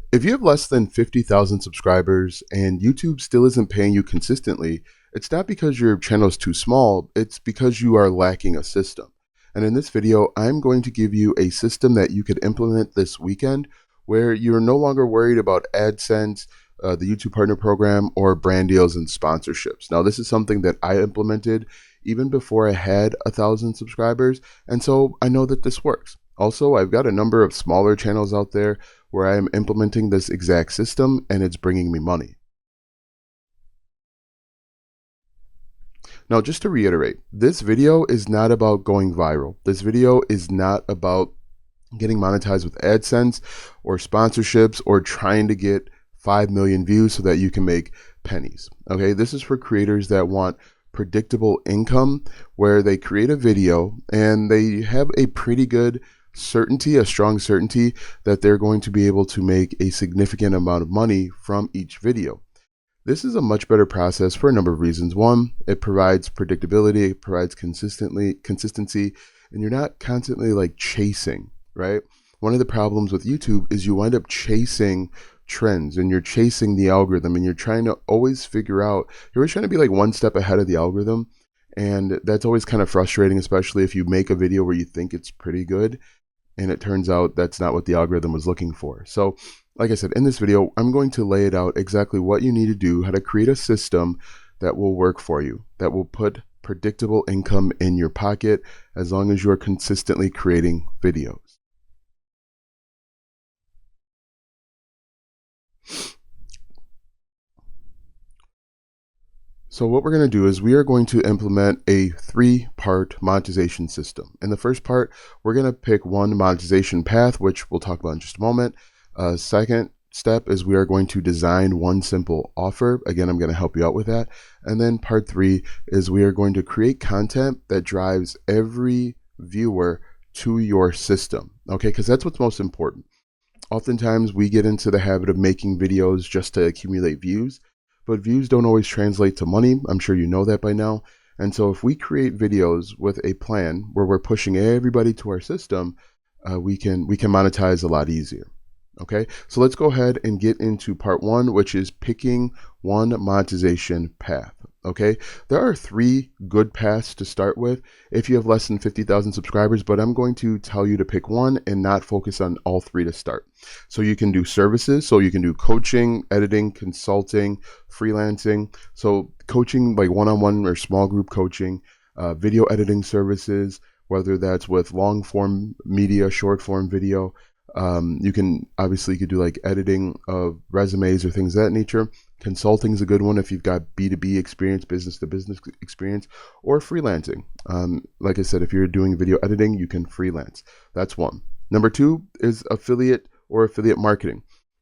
If you have less than 50,000 subscribers and YouTube still isn't paying you consistently, it's not because your channel is too small, it's because you are lacking a system. And in this video, I'm going to give you a system that you could implement this weekend where you're no longer worried about AdSense, the YouTube Partner Program, or brand deals and sponsorships. Now, this is something that I implemented even before I had 1,000 subscribers, and so I know that this works. Also, I've got a number of smaller channels out there where I am implementing this exact system and it's bringing me money. Now, just to reiterate, this video is not about going viral. This video is not about getting monetized with AdSense or sponsorships or trying to get 5 million views so that you can make pennies. Okay, this is for creators that want predictable income where they create a video and they have a pretty good certainty, a strong certainty that they're going to be able to make a significant amount of money from each video. This is a much better process for a number of reasons. One, it provides predictability, it provides consistency, and you're not constantly like chasing, right? One of the problems with YouTube is you wind up chasing trends and you're chasing the algorithm and you're trying to always figure out, you're always trying to be like one step ahead of the algorithm. And that's always kind of frustrating, especially if you make a video where you think it's pretty good and it turns out that's not what the algorithm was looking for. So like I said, in this video, I'm going to lay it out exactly what you need to do, how to create a system that will work for you, that will put predictable income in your pocket as long as you are consistently creating videos. So what we're going to do is we are going to implement a 3-part monetization system. In the first part, we're going to pick one monetization path, which we'll talk about in just a moment. Second step is we are going to design one simple offer. Again, I'm going to help you out with that. And then part 3 is we are going to create content that drives every viewer to your system. Okay, because that's what's most important. Oftentimes we get into the habit of making videos just to accumulate views, but views don't always translate to money. I'm sure you know that by now. And so if we create videos with a plan where we're pushing everybody to our system, we can monetize a lot easier. Okay, so let's go ahead and get into part 1, which is picking one monetization path. Okay, there are 3 good paths to start with if you have less than 50,000 subscribers, but I'm going to tell you to pick one and not focus on all 3 to start. So you can do services, so you can do coaching, editing, consulting, freelancing. So coaching like one-on-one or small group coaching, video editing services, whether that's with long form media, short form video. You could do like editing of resumes or things of that nature. Consulting is a good one if you've got B2B experience, business to business experience, or freelancing. Like I said, if you're doing video editing, you can freelance. That's one. Number 2 is affiliate or affiliate marketing.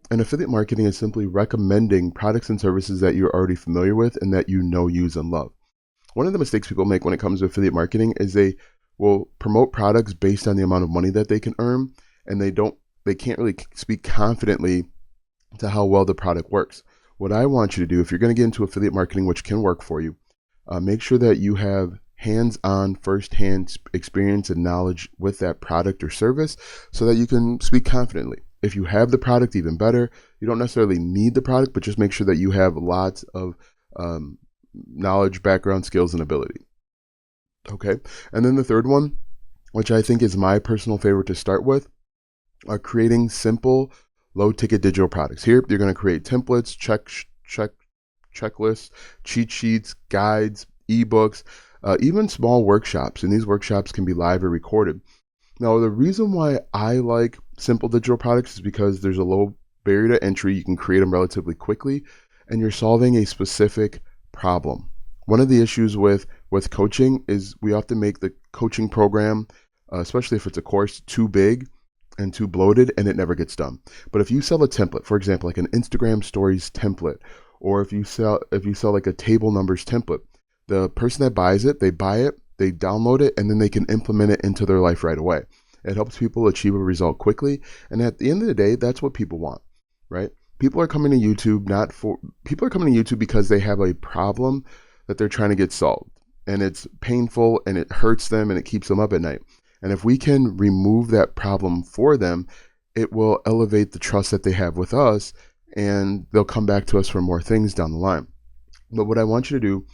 And affiliate marketing is simply recommending products and services that you're already familiar with and that you know, use, and love. One of the mistakes people make when it comes to affiliate marketing is they will promote products based on the amount of money that they can earn, and they can't really speak confidently to how well the product works. What I want you to do, if you're going to get into affiliate marketing, which can work for you, make sure that you have hands-on, first-hand experience and knowledge with that product or service so that you can speak confidently. If you have the product, even better. You don't necessarily need the product, but just make sure that you have lots of knowledge, background, skills, and ability. Okay, and then the third one, which I think is my personal favorite to start with, are creating simple, low-ticket digital products. Here, you're going to create templates, checklists, cheat sheets, guides, ebooks, even small workshops. And these workshops can be live or recorded. Now, the reason why I like simple digital products is because there's a low barrier to entry. You can create them relatively quickly, and you're solving a specific problem. One of the issues with coaching is we often make the coaching program, especially if it's a course, too big and too bloated, and it never gets done. But if you sell a template, for example, like an Instagram stories template, or if you sell like a table numbers template, the person that buys it, they buy it, they download it, and then they can implement it into their life right away. It helps people achieve a result quickly, and at the end of the day, that's what people want, right? People are coming to YouTube because they have a problem that they're trying to get solved, and it's painful and it hurts them and it keeps them up at night. And if we can remove that problem for them, it will elevate the trust that they have with us, and they'll come back to us for more things down the line. But what I want you to do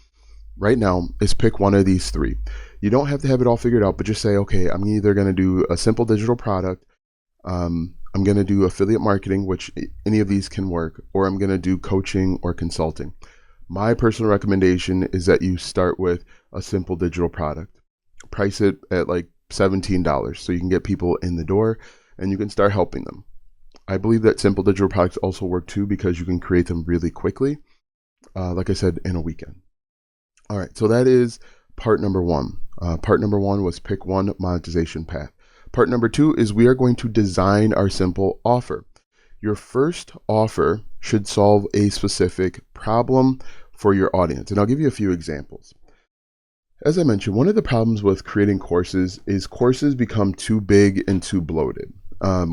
right now is pick one of these three. You don't have to have it all figured out, but just say, okay, I'm either going to do a simple digital product, I'm going to do affiliate marketing, which any of these can work, or I'm going to do coaching or consulting. My personal recommendation is that you start with a simple digital product. Price it at like $17 so you can get people in the door and you can start helping them. I believe that simple digital products also work too because you can create them really quickly, like I said, in a weekend. All right, so that is part number one. Part number one was pick one monetization path. Part number two is we are going to design our simple offer. Your first offer should solve a specific problem for your audience. And I'll give you a few examples. As I mentioned, one of the problems with creating courses is courses become too big and too bloated.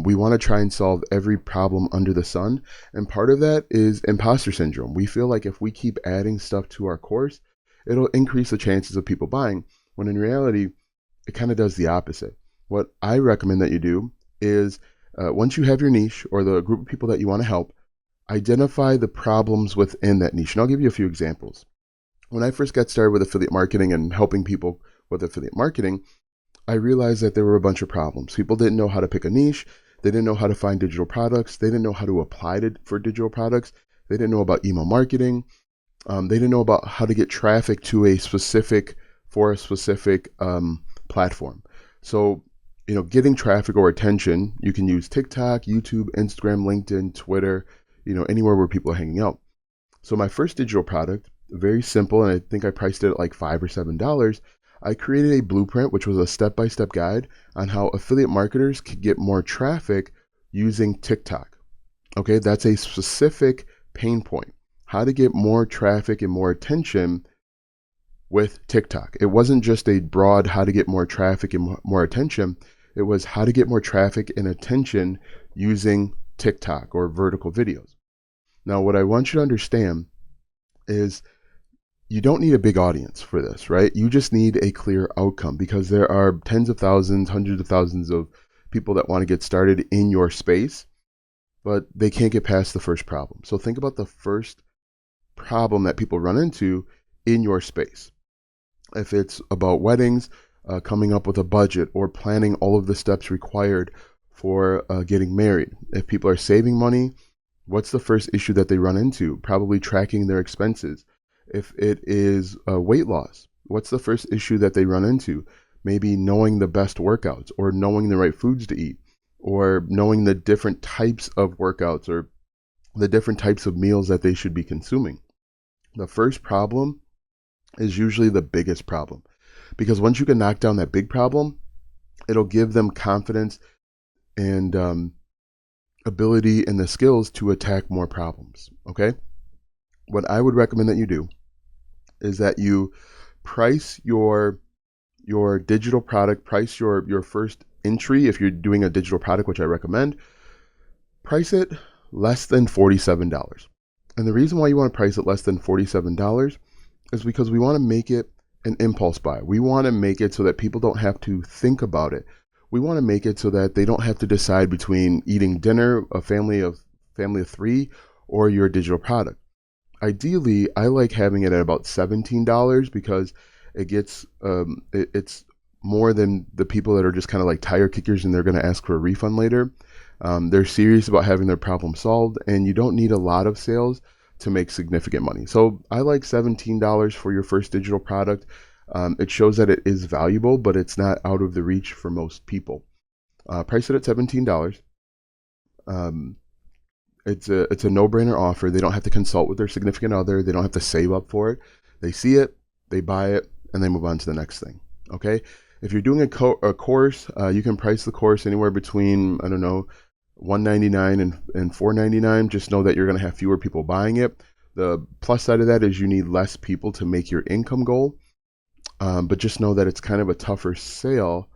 We want to try and solve every problem under the sun. And part of that is imposter syndrome. We feel like if we keep adding stuff to our course, it'll increase the chances of people buying, when in reality, it kind of does the opposite. What I recommend that you do is once you have your niche or the group of people that you want to help, identify the problems within that niche. And I'll give you a few examples. When I first got started with affiliate marketing and helping people with affiliate marketing, I realized that there were a bunch of problems. People didn't know how to pick a niche. They didn't know how to find digital products. They didn't know how to apply for digital products. They didn't know about email marketing. They didn't know about how to get traffic to a specific platform. So, getting traffic or attention, you can use TikTok, YouTube, Instagram, LinkedIn, Twitter, anywhere where people are hanging out. So my first digital product, very simple, and I think I priced it at like $5 or $7. I created a blueprint, which was a step-by-step guide on how affiliate marketers could get more traffic using TikTok. Okay, that's a specific pain point. How to get more traffic and more attention with TikTok. It wasn't just a broad how to get more traffic and more attention. It was how to get more traffic and attention using TikTok or vertical videos. Now, what I want you to understand is you don't need a big audience for this, right? You just need a clear outcome, because there are tens of thousands, hundreds of thousands of people that want to get started in your space, but they can't get past the first problem. So think about the first problem that people run into in your space. If it's about weddings, coming up with a budget or planning all of the steps required for getting married. If people are saving money, what's the first issue that they run into? Probably tracking their expenses. If it is weight loss, what's the first issue that they run into? Maybe knowing the best workouts, or knowing the right foods to eat, or knowing the different types of workouts or the different types of meals that they should be consuming. The first problem is usually the biggest problem, because once you can knock down that big problem, it'll give them confidence and ability and the skills to attack more problems. Okay? What I would recommend that you do is that you price your digital product, price your first entry. If you're doing a digital product, which I recommend, price it less than $47. And the reason why you want to price it less than $47 is because we want to make it an impulse buy. We want to make it so that people don't have to think about it. We want to make it so that they don't have to decide between eating dinner, a family of 3, or your digital product. Ideally, I like having it at about $17 because it gets it's more than the people that are just kind of like tire kickers and they're going to ask for a refund later. They're serious about having their problem solved, and you don't need a lot of sales to make significant money. So I like $17 for your first digital product. It shows that it is valuable, but it's not out of the reach for most people. Price it at $17. It's a no-brainer offer. They don't have to consult with their significant other. They don't have to save up for it. They see it, they buy it, and they move on to the next thing. Okay? If you're doing a course, you can price the course anywhere between, I don't know, $199 and $499. Just know that you're going to have fewer people buying it. The plus side of that is you need less people to make your income goal. But just know that it's kind of a tougher sale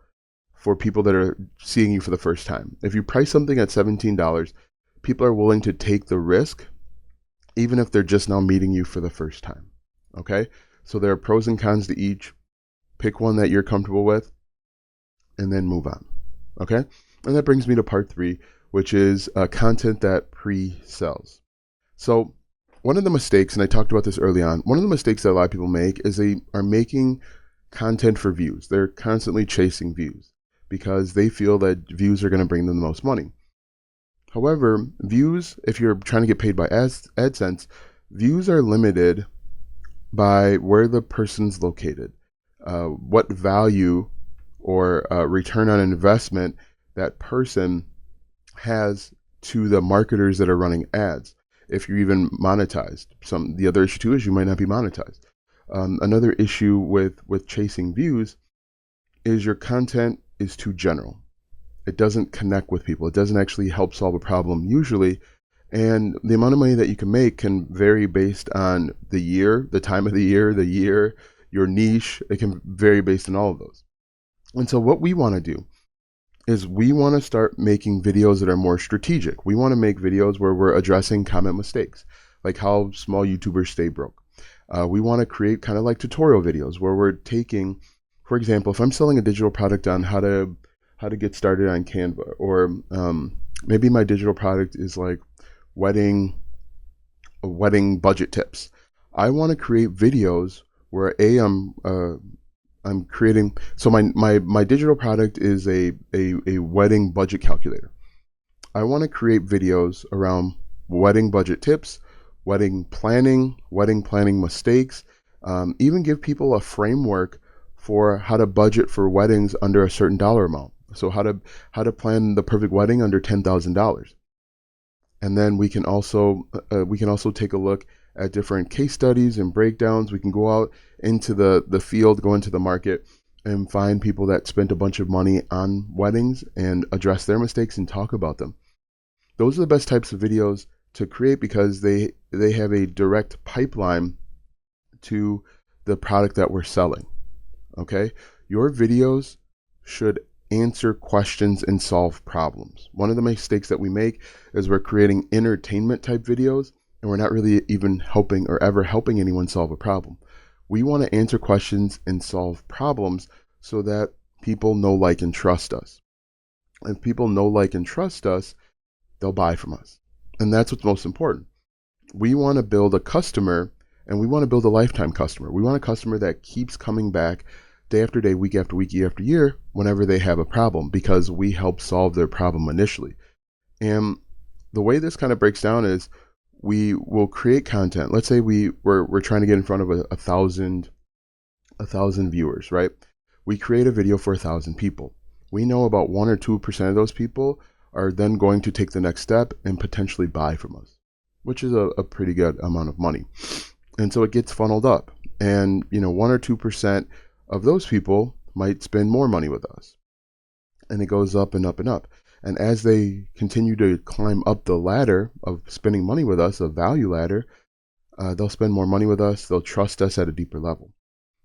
for people that are seeing you for the first time. If you price something at $17, people are willing to take the risk, even if they're just now meeting you for the first time. Okay? So there are pros and cons to each. Pick one that you're comfortable with, and then move on. Okay? And that brings me to part 3, which is content that pre-sells. So one of the mistakes, and I talked about this early on, one of the mistakes that a lot of people make is they are making content for views. They're constantly chasing views because they feel that views are going to bring them the most money. However, views, if you're trying to get paid by AdSense, views are limited by where the person's located, what value or return on investment that person has to the marketers that are running ads. If you're even monetized, the other issue too is you might not be monetized. Another issue with chasing views is your content is too general. It doesn't connect with people. It doesn't actually help solve a problem usually. And the amount of money that you can make can vary based on the year, the time of the year, your niche. It can vary based on all of those. And so what we want to do is we want to start making videos that are more strategic. We want to make videos where we're addressing common mistakes, like how small YouTubers stay broke. We want to create kind of like tutorial videos where we're taking, for example, if I'm selling a digital product on how to get started on Canva, or maybe my digital product is like wedding budget tips. I want to create videos where I'm creating. So my digital product is a wedding budget calculator. I want to create videos around wedding budget tips, wedding planning mistakes, even give people a framework for how to budget for weddings under a certain dollar amount. So how to plan the perfect wedding under $10,000. And then we can also take a look at different case studies and breakdowns. We can go out into the field, go into the market, and find people that spent a bunch of money on weddings and address their mistakes and talk about them. Those are the best types of videos to create because they have a direct pipeline to the product that we're selling. Okay? Your videos should answer questions and solve problems. One of the mistakes that we make is we're creating entertainment type videos and we're not really even helping or ever helping anyone solve a problem. We want to answer questions and solve problems so that people know, like, and trust us. If people know, like, and trust us, they'll buy from us. And that's what's most important. We want to build a customer, and we want to build a lifetime customer. We want a customer that keeps coming back day after day, week after week, year after year, whenever they have a problem, because we help solve their problem initially. And the way this kind of breaks down is we will create content. Let's say we're trying to get in front of a thousand viewers, right? We create a video for 1,000 people. We know about 1 or 2% of those people are then going to take the next step and potentially buy from us, which is a pretty good amount of money. And so it gets funneled up, and 1 or 2% of those people might spend more money with us, and it goes up and up and up. And as they continue to climb up the ladder of spending money with us, a value ladder, they'll spend more money with us. They'll trust us at a deeper level.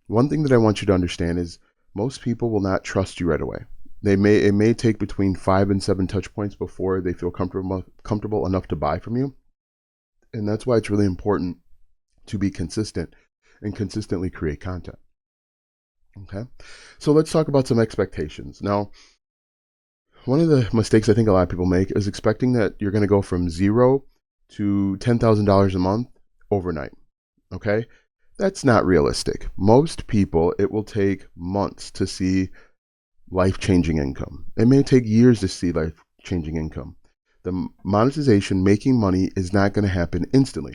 One thing that I want you to understand is most people will not trust you right away. It may take between 5 and 7 touch points before they feel comfortable enough to buy from you. And that's why it's really important to be consistent and consistently create content. Okay, so let's talk about some expectations. Now, one of the mistakes I think a lot of people make is expecting that you're going to go from $0 to $10,000 a month overnight. Okay, that's not realistic. Most people, it will take months to see life-changing income. It may take years to see life-changing income. The monetization, making money, is not going to happen instantly.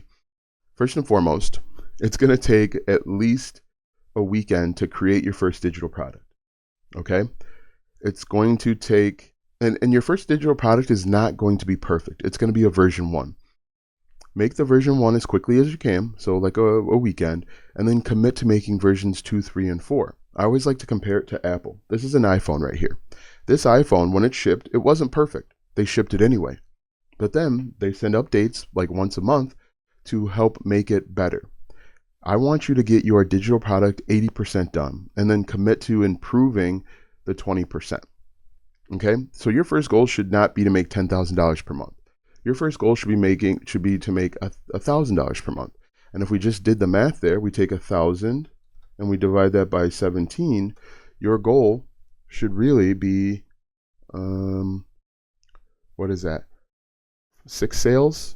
First and foremost, it's going to take at least a weekend to create your first digital product. Okay? It's going to take, and your first digital product is not going to be perfect. It's going to be a version 1. Make the version 1 as quickly as you can, so like a weekend, and then commit to making versions 2, 3, and 4. I always like to compare it to Apple. This is an iPhone right here. This iPhone, when it shipped, it wasn't perfect. They shipped it anyway. But then they send updates like once a month to help make it better. I want you to get your digital product 80% done and then commit to improving the 20%. Okay? So your first goal should not be to make $10,000 per month. Your first goal should be to make $1,000 per month. And if we just did the math there, we take 1,000 and we divide that by 17, your goal should really be What is that? 6 sales.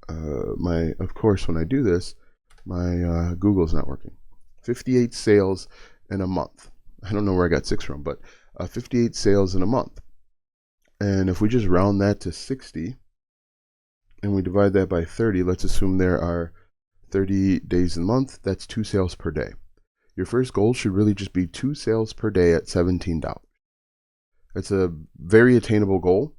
Of course, when I do this, my Google's not working. 58 sales in a month. I don't know where I got 6 from, but 58 sales in a month. And if we just round that to 60 and we divide that by 30, let's assume there are 30 days in a month, that's 2 sales per day. Your first goal should really just be 2 sales per day at $17. It's a very attainable goal.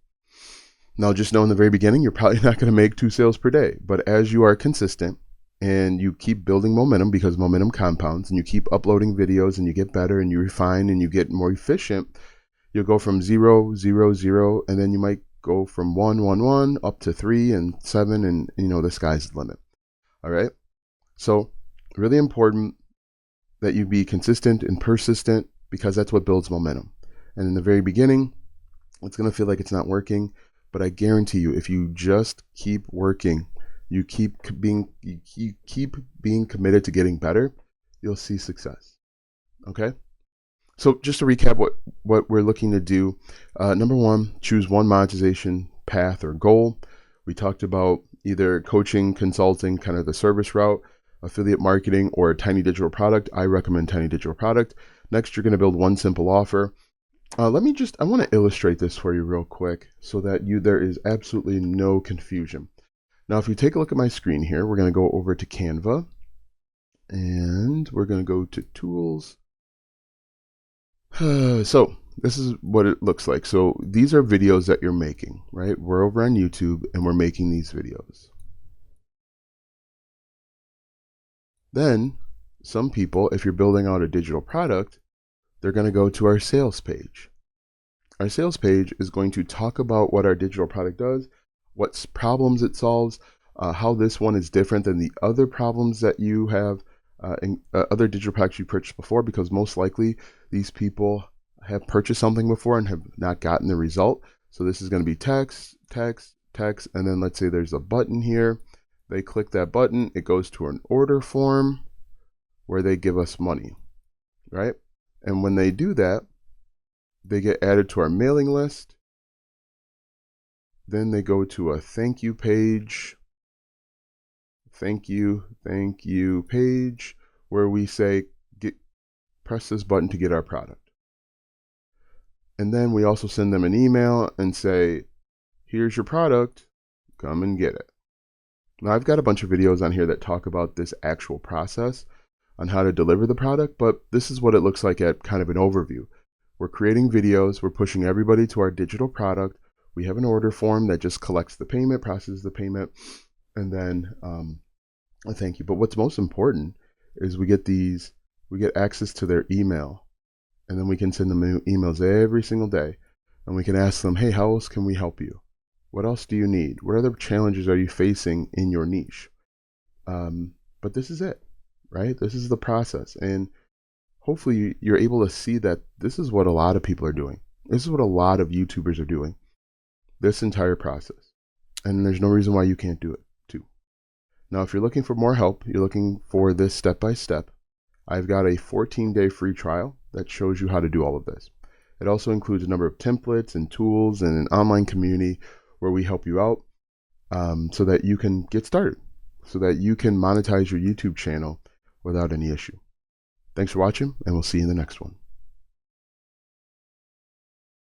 Now, just know in the very beginning, you're probably not going to make 2 sales per day. But as you are consistent and you keep building momentum, because momentum compounds, and you keep uploading videos and you get better and you refine and you get more efficient, you'll go from 0, 0, 0, and then you might go from 1, 1, 1 up to 3 and 7, and the sky's the limit. All right. So really important that you be consistent and persistent, because that's what builds momentum. And in the very beginning, it's going to feel like it's not working. But I guarantee you, if you just keep working, you keep being committed to getting better, you'll see success. Okay? So just to recap what we're looking to do, number 1, choose one monetization path or goal. We talked about either coaching, consulting, kind of the service route, affiliate marketing, or a tiny digital product. I recommend tiny digital product. Next, you're going to build one simple offer. I want to illustrate this for you real quick so that there is absolutely no confusion. Now, if you take a look at my screen here, we're going to go over to Canva and we're going to go to tools. So this is what it looks like. So these are videos that you're making, right? We're over on YouTube and we're making these videos. Then some people, if you're building out a digital product, they're going to go to our sales page. Our sales page is going to talk about what our digital product does, what problems it solves, how this one is different than the other problems that you have in other digital products you purchased before, because most likely these people have purchased something before and have not gotten the result. So this is going to be text, text, text, and then let's say there's a button here. They click that button, it goes to an order form where they give us money, right? And when they do that, they get added to our mailing list. Then they go to a thank you page. Thank you page, where we say, press this button to get our product. And then we also send them an email and say, here's your product, come and get it. Now, I've got a bunch of videos on here that talk about this actual process on how to deliver the product, but this is what it looks like at kind of an overview. We're creating videos, we're pushing everybody to our digital product. We have an order form that just collects the payment, processes the payment, and then a thank you. But what's most important is we get access to their email, and then we can send them emails every single day, and we can ask them, hey, how else can we help you? What else do you need? What other challenges are you facing in your niche? But this is it, right? This is the process. And hopefully you're able to see that this is what a lot of people are doing. This is what a lot of YouTubers are doing, this entire process. And there's no reason why you can't do it too. Now, if you're looking for more help, you're looking for this step-by-step, I've got a 14-day free trial that shows you how to do all of this. It also includes a number of templates and tools and an online community where we help you out so that you can get started, so that you can monetize your YouTube channel without any issue. Thanks for watching, and we'll see you in the next one.